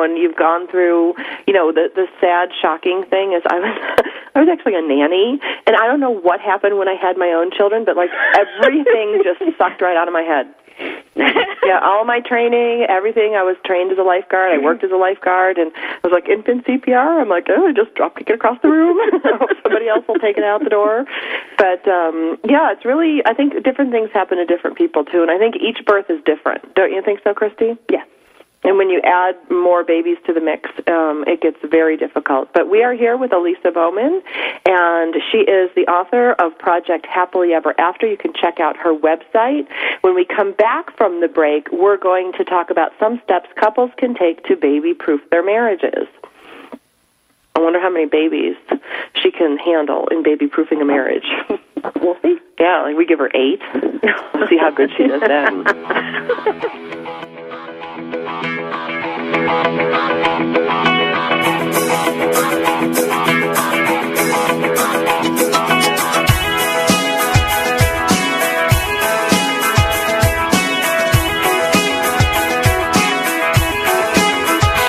And you've gone through, the sad, shocking thing is I was actually a nanny, and I don't know what happened when I had my own children, but like everything just sucked right out of my head. Yeah, all my training, everything. I was trained as a lifeguard. I worked as a lifeguard, and I was like infant CPR. I'm like, I just drop kick it across the room. Somebody else will take it out the door. But it's really. I think different things happen to different people too, and I think each birth is different. Don't you think so, Christy? Yeah. And when you add more babies to the mix, it gets very difficult. But we are here with Alisa Bowman, and she is the author of Project Happily Ever After. You can check out her website. When we come back from the break, we're going to talk about some steps couples can take to baby-proof their marriages. I wonder how many babies she can handle in baby-proofing a marriage. We'll see. Yeah, like we give her 8. We'll see how good she does then.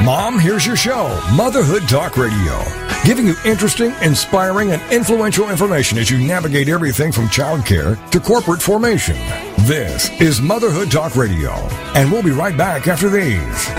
Mom, here's your show, Motherhood Talk Radio, giving you interesting, inspiring, and influential information as you navigate everything from childcare to corporate formation. This is Motherhood Talk Radio, and we'll be right back after these.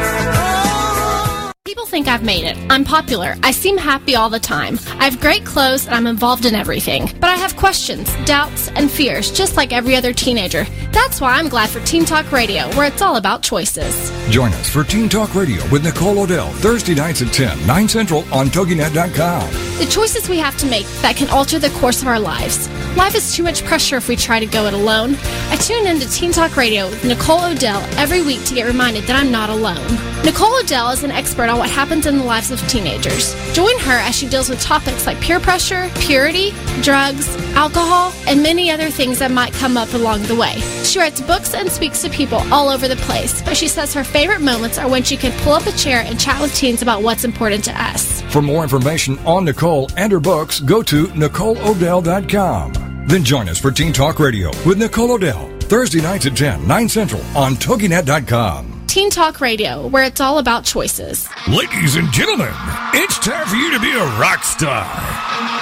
People think I've made it. I'm popular. I seem happy all the time. I have great clothes and I'm involved in everything. But I have questions, doubts, and fears, just like every other teenager. That's why I'm glad for Teen Talk Radio, where it's all about choices. Join us for Teen Talk Radio with Nicole Odell, Thursday nights at 10, 9 Central on TogiNet.com. The choices we have to make that can alter the course of our lives. Life is too much pressure if we try to go it alone. I tune in to Teen Talk Radio with Nicole Odell every week to get reminded that I'm not alone. Nicole Odell is an expert on what happens in the lives of teenagers. Join her as she deals with topics like peer pressure, purity, drugs, alcohol, and many other things that might come up along the way. She writes books and speaks to people all over the place, but she says her favorite moments are when she can pull up a chair and chat with teens about what's important to us. For more information on Nicole and her books, go to NicoleOdell.com. Then join us for Teen Talk Radio with Nicole Odell, Thursday nights at 10, 9 Central on TogiNet.com. Teen Talk Radio, where it's all about choices. Ladies and gentlemen, it's time for you to be a rock star.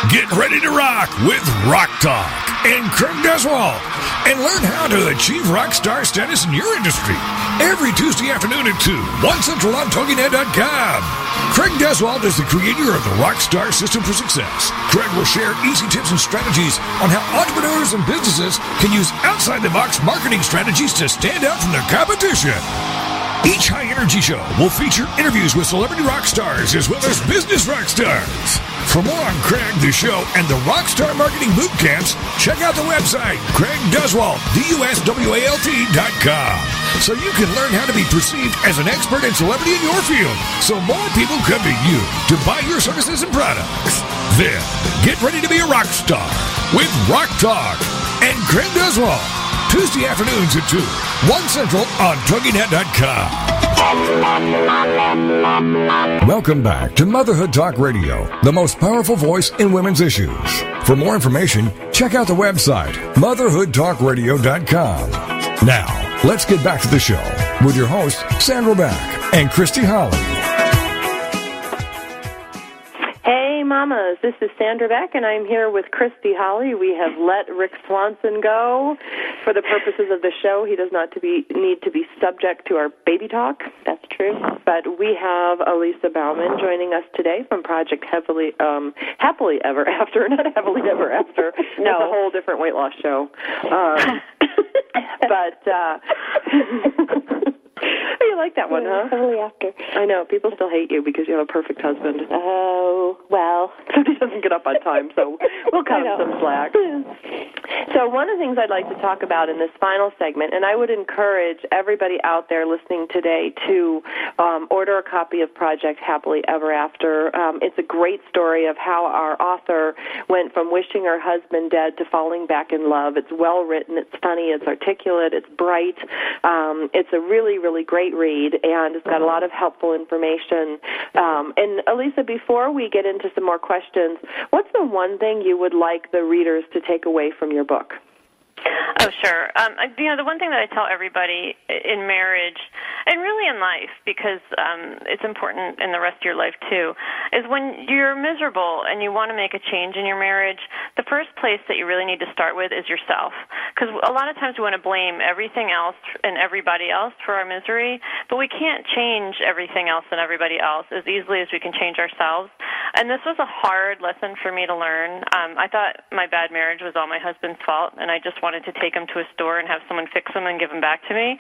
Get ready to rock with Rock Talk and Craig Deswald, and learn how to achieve rock star status in your industry. Every Tuesday afternoon at 2, 1 Central on TogiNet.com. Craig Deswald is the creator of the Rockstar System for Success. Craig will share easy tips and strategies on how entrepreneurs and businesses can use outside-the-box marketing strategies to stand out from the competition. Each high-energy show will feature interviews with celebrity rock stars as well as business rock stars. For more on Craig, the show, and the Rockstar Marketing Boot Camps, check out the website, CraigDeswalt, DUSWALT.com, so you can learn how to be perceived as an expert and celebrity in your field, so more people come to you to buy your services and products. Then, get ready to be a rock star with Rock Talk and Craig Deswald. Tuesday afternoons at 2, 1 Central on TogiNet.com. Welcome back to Motherhood Talk Radio, the most powerful voice in women's issues. For more information, check out the website, motherhoodtalkradio.com. Now, let's get back to the show with your hosts, Sandra Beck and Christy Holly. Hey, mamas, this is Sandra Beck, and I'm here with Christy Holly. We have let Rick Swanson go. For the purposes of the show, he does not need to be subject to our baby talk. That's true. But we have Alisa Bowman joining us today from Project Happily Ever After. Not Happily Ever After. No. It's a whole different weight loss show. You like that one, huh? Happily After. I know. People still hate you because you have a perfect husband. Oh, well. Except he doesn't get up on time, so we'll cut him some slack. So one of the things I'd like to talk about in this final segment, and I would encourage everybody out there listening today to order a copy of Project Happily Ever After. It's a great story of how our author went from wishing her husband dead to falling back in love. It's well written, it's funny, it's articulate, it's bright. It's a really, really great read, and it's got a lot of helpful information. And Alisa, before we get into some more questions, what's the one thing you would like the readers to take away from your book? Oh, sure. The one thing that I tell everybody in marriage, and really in life, because it's important in the rest of your life too, is when you're miserable and you want to make a change in your marriage, the first place that you really need to start with is yourself. Because a lot of times we want to blame everything else and everybody else for our misery, but we can't change everything else and everybody else as easily as we can change ourselves. And this was a hard lesson for me to learn. I thought my bad marriage was all my husband's fault, and I just wanted to take him to a store and have someone fix him and give him back to me.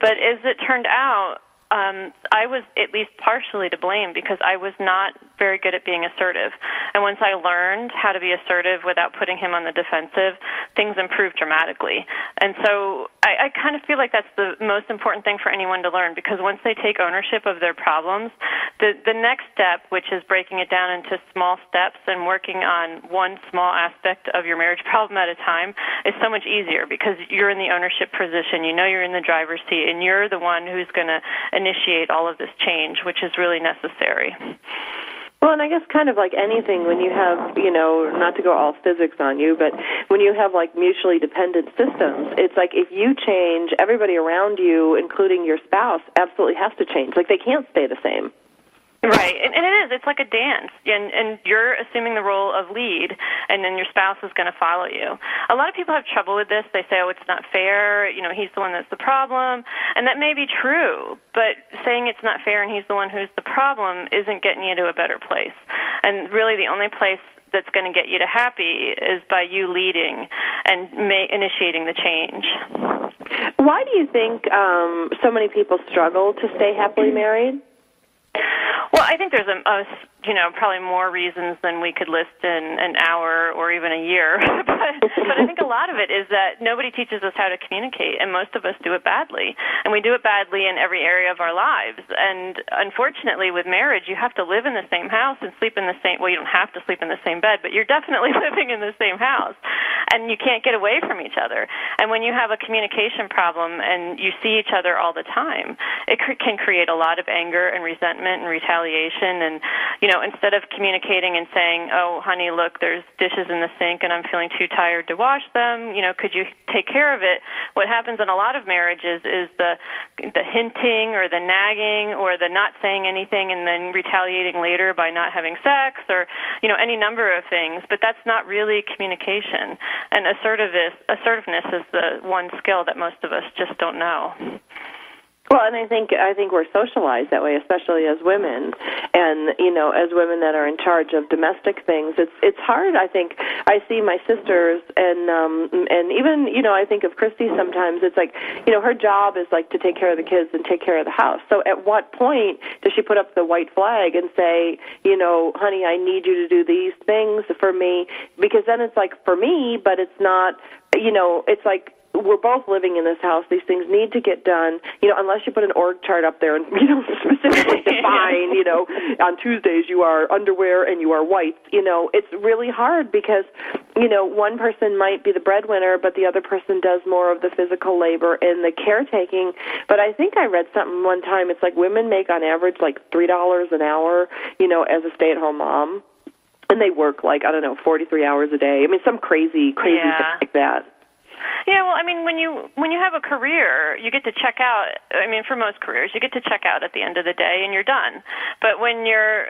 But as it turned out, I was at least partially to blame because I was not very good at being assertive. And once I learned how to be assertive without putting him on the defensive, things improved dramatically. And so I kind of feel like that's the most important thing for anyone to learn, because once they take ownership of their problems, the next step, which is breaking it down into small steps and working on one small aspect of your marriage problem at a time, is so much easier because you're in the ownership position. You know you're in the driver's seat, and you're the one who's going to initiate all of this change, which is really necessary. Well, and I guess kind of like anything, when you have, not to go all physics on you, but when you have like mutually dependent systems, it's like if you change, everybody around you, including your spouse, absolutely has to change. Like they can't stay the same. Right, and it is. It's like a dance, and you're assuming the role of lead, and then your spouse is going to follow you. A lot of people have trouble with this. They say, oh, it's not fair, he's the one that's the problem, and that may be true, but saying it's not fair and he's the one who's the problem isn't getting you to a better place. And really the only place that's going to get you to happy is by you leading and initiating the change. Why do you think so many people struggle to stay happily married? Well, I think there's probably more reasons than we could list in an hour or even a year. but I think a lot of it is that nobody teaches us how to communicate, and most of us do it badly. And we do it badly in every area of our lives. And unfortunately, with marriage, you have to live in the same house and sleep in the same, well, you don't have to sleep in the same bed, but you're definitely living in the same house. And you can't get away from each other. And when you have a communication problem and you see each other all the time, it can create a lot of anger and resentment and retaliation. And, instead of communicating and saying, oh, honey, look, there's dishes in the sink and I'm feeling too tired to wash them? Could you take care of it? What happens in a lot of marriages is the hinting or the nagging or the not saying anything and then retaliating later by not having sex or, any number of things. But that's not really communication. And assertiveness is the one skill that most of us just don't know. Well, and I think we're socialized that way, especially as women, and as women that are in charge of domestic things. It's hard. I think I see my sisters, and even I think of Christy sometimes. It's like her job is like to take care of the kids and take care of the house. So at what point does she put up the white flag and say, honey, I need you to do these things for me? Because then it's like for me, but it's not. It's like, we're both living in this house. These things need to get done, unless you put an org chart up there and, specifically define, on Tuesdays you are underwear and you are whites. It's really hard because, one person might be the breadwinner, but the other person does more of the physical labor and the caretaking. But I think I read something one time. It's like women make on average like $3 an hour, as a stay-at-home mom. And they work 43 hours a day. I mean, some crazy thing like that. Yeah, well, I mean, when you have a career, you get to check out. I mean, for most careers, you get to check out at the end of the day, and you're done. But when you're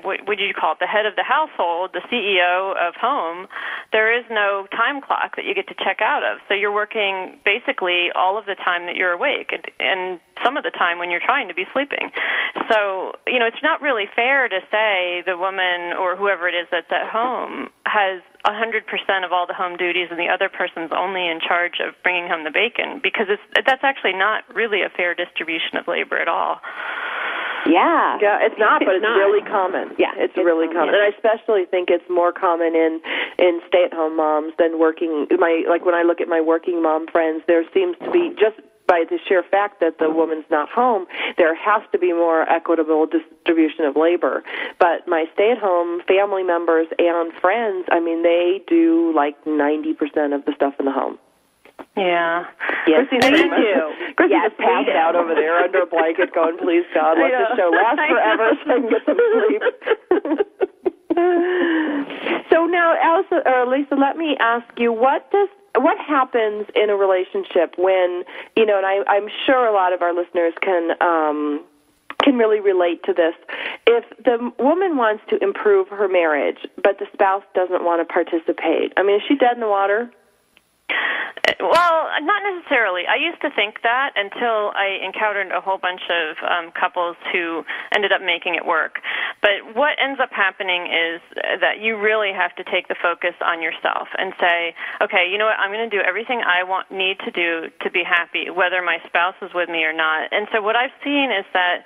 what do you call it, the head of the household, the CEO of home, there is no time clock that you get to check out of. So you're working basically all of the time that you're awake and some of the time when you're trying to be sleeping. So, it's not really fair to say the woman or whoever it is that's at home has 100% of all the home duties and the other person's only in charge of bringing home the bacon, because that's actually not really a fair distribution of labor at all. Yeah, it's not, but it's really common. Yeah, it's really common, and I especially think it's more common in stay-at-home moms than working. When I look at my working mom friends, there seems to be, just by the sheer fact that the woman's not home, there has to be more equitable distribution of labor. But my stay-at-home family members and friends, I mean, they do 90% of the stuff in the home. Yeah. Yes, Christy just passed out over there under a blanket going, please, God, let this show last forever so I can get some sleep. So now, Lisa, let me ask you, what happens in a relationship when, and I'm sure a lot of our listeners can really relate to this. If the woman wants to improve her marriage, but the spouse doesn't want to participate, I mean, is she dead in the water? Well, not necessarily. I used to think that until I encountered a whole bunch of couples who ended up making it work. But what ends up happening is that you really have to take the focus on yourself and say, okay, you know what, I'm going to do everything I need to do to be happy, whether my spouse is with me or not. And so what I've seen is that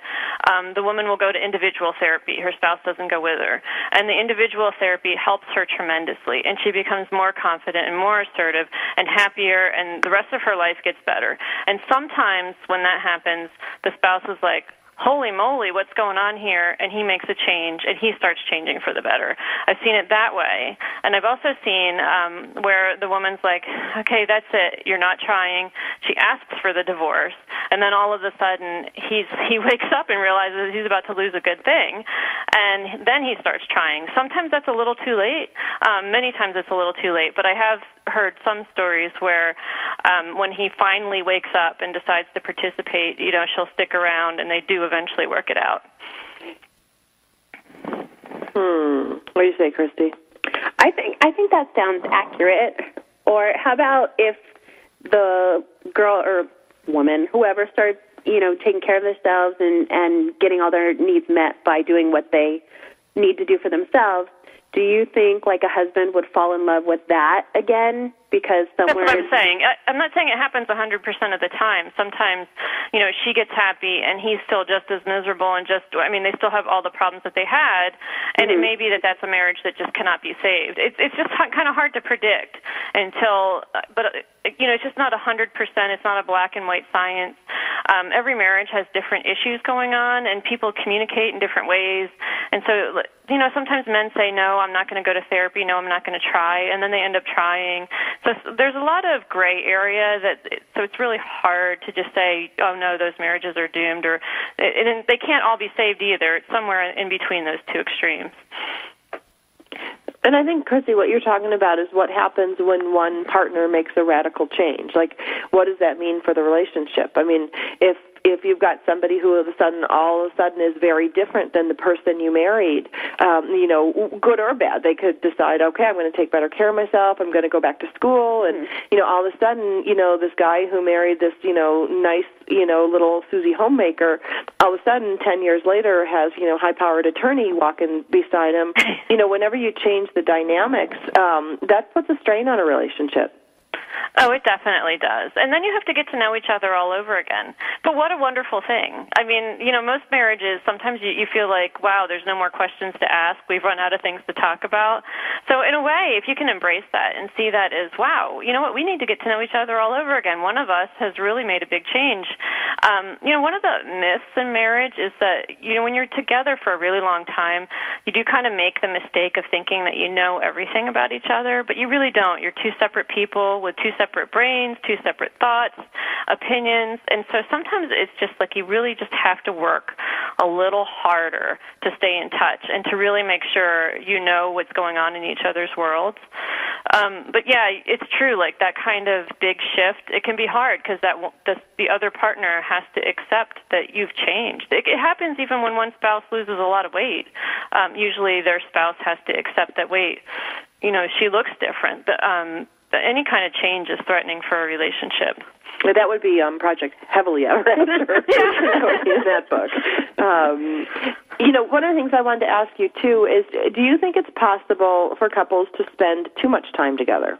the woman will go to individual therapy. Her spouse doesn't go with her. And the individual therapy helps her tremendously, and she becomes more confident and more assertive and happier, and the rest of her life gets better. And sometimes when that happens, the spouse is like, holy moly, what's going on here? And he makes a change, and he starts changing for the better. I've seen it that way. And I've also seen where the woman's like, okay, that's it, you're not trying. She asks for the divorce, and then all of a sudden he wakes up and realizes he's about to lose a good thing, and then he starts trying. Sometimes that's a little too late. Many times it's a little too late, but I have heard some stories where when he finally wakes up and decides to participate, she'll stick around, and they do eventually work it out. What do you say, Christy? I think that sounds accurate. Or how about if the girl or woman, whoever, starts, taking care of themselves and getting all their needs met by doing what they need to do for themselves, do you think a husband would fall in love with that again? Because somewhere... That's what I'm saying. I'm not saying it happens 100% of the time. Sometimes, she gets happy and he's still just as miserable and they still have all the problems that they had, and it may be that that's a marriage that just cannot be saved. It's just kind of hard to predict but it's just not 100%. It's not a black and white science. Every marriage has different issues going on, and people communicate in different ways. And so, sometimes men say, no, I'm not going to go to therapy. No, I'm not going to try. And then they end up trying. So there's a lot of gray area so it's really hard to just say, oh, no, those marriages are doomed, and they can't all be saved either. It's somewhere in between those two extremes. And I think, Chrissy, what you're talking about is what happens when one partner makes a radical change. Like, what does that mean for the relationship? I mean, if you've got somebody who all of a sudden is very different than the person you married, good or bad, they could decide, okay, I'm going to take better care of myself, I'm going to go back to school, and, all of a sudden, this guy who married this, nice, little Susie homemaker, all of a sudden, 10 years later, has, high-powered attorney walking beside him. Whenever you change the dynamics, that puts a strain on a relationship. Oh, it definitely does. And then you have to get to know each other all over again. But what a wonderful thing. I mean, most marriages, sometimes you feel like, wow, there's no more questions to ask. We've run out of things to talk about. So in a way, if you can embrace that and see that as, wow, you know what, we need to get to know each other all over again. One of us has really made a big change. One of the myths in marriage is that, when you're together for a really long time, you do kind of make the mistake of thinking that you know everything about each other, but you really don't. You're two separate people with two separate brains, two separate thoughts, opinions, and so sometimes it's just like you really just have to work a little harder to stay in touch and to really make sure you know what's going on in each other's worlds. But yeah, it's true, like that kind of big shift, it can be hard because the other partner has to accept that you've changed. It happens even when one spouse loses a lot of weight. Usually their spouse has to accept that, wait, she looks different. Any kind of change is threatening for a relationship. That would be Project Heavily Ever After in that book. One of the things I wanted to ask you, too, is do you think it's possible for couples to spend too much time together?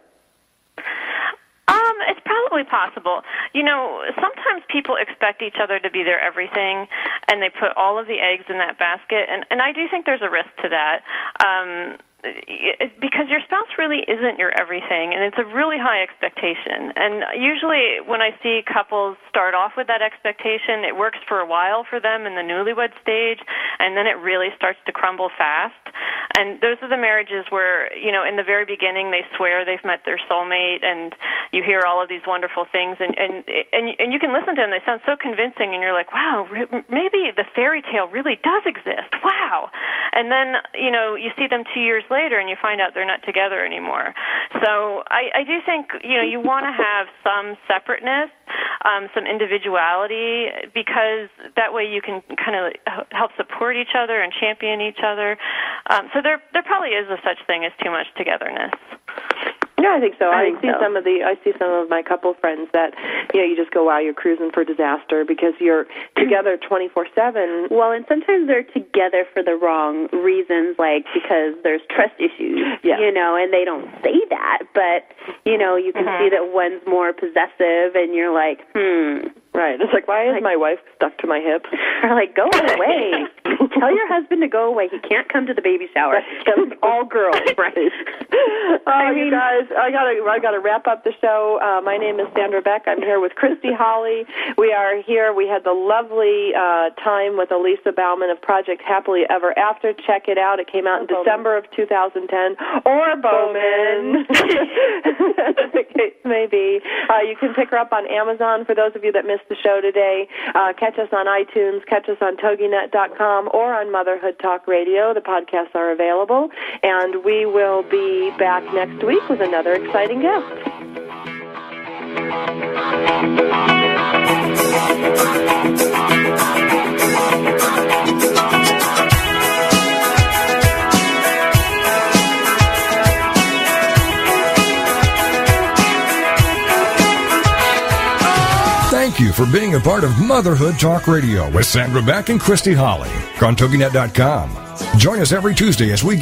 It's probably possible. Sometimes people expect each other to be their everything, and they put all of the eggs in that basket, and I do think there's a risk to that. Because your spouse really isn't your everything, and it's a really high expectation. And usually when I see couples start off with that expectation, it works for a while for them in the newlywed stage, and then it really starts to crumble fast. And those are the marriages where, in the very beginning they swear they've met their soulmate, and you hear all of these wonderful things, and you can listen to them. They sound so convincing, and you're like, wow, maybe the fairy tale really does exist. Wow. And then, you see them 2 years later, and you find out they're not together anymore. So I do think, you want to have some separateness, some individuality, because that way you can kind of help support each other and champion each other. So there probably is a such thing as too much togetherness. Yeah, I think so. I see some of my couple friends that, you just go, wow, you're cruising for disaster because you're together 24/7. Well, and sometimes they're together for the wrong reasons, like because there's trust issues, and they don't say that, but, you can see that one's more possessive, and you're like, Right. It's like, why is my wife stuck to my hip? Or like, go away. Tell your husband to go away. He can't come to the baby shower. It's all girls. Right. You guys, I gotta wrap up the show. My name is Sandra Beck. I'm here with Christy Holly. We are here. We had the lovely time with Alisa Bowman of Project Happily Ever After. Check it out. It came out in December of 2010. Or Bowman. The case may be. You can pick her up on Amazon for those of you that missed the show today. Catch us on iTunes, catch us on TogiNet.com, or on Motherhood Talk Radio. The podcasts are available, and we will be back next week with another exciting guest. Thank you for being a part of Motherhood Talk Radio with Sandra Beck and Christy Holly on TogiNet.com. Join us every Tuesday as we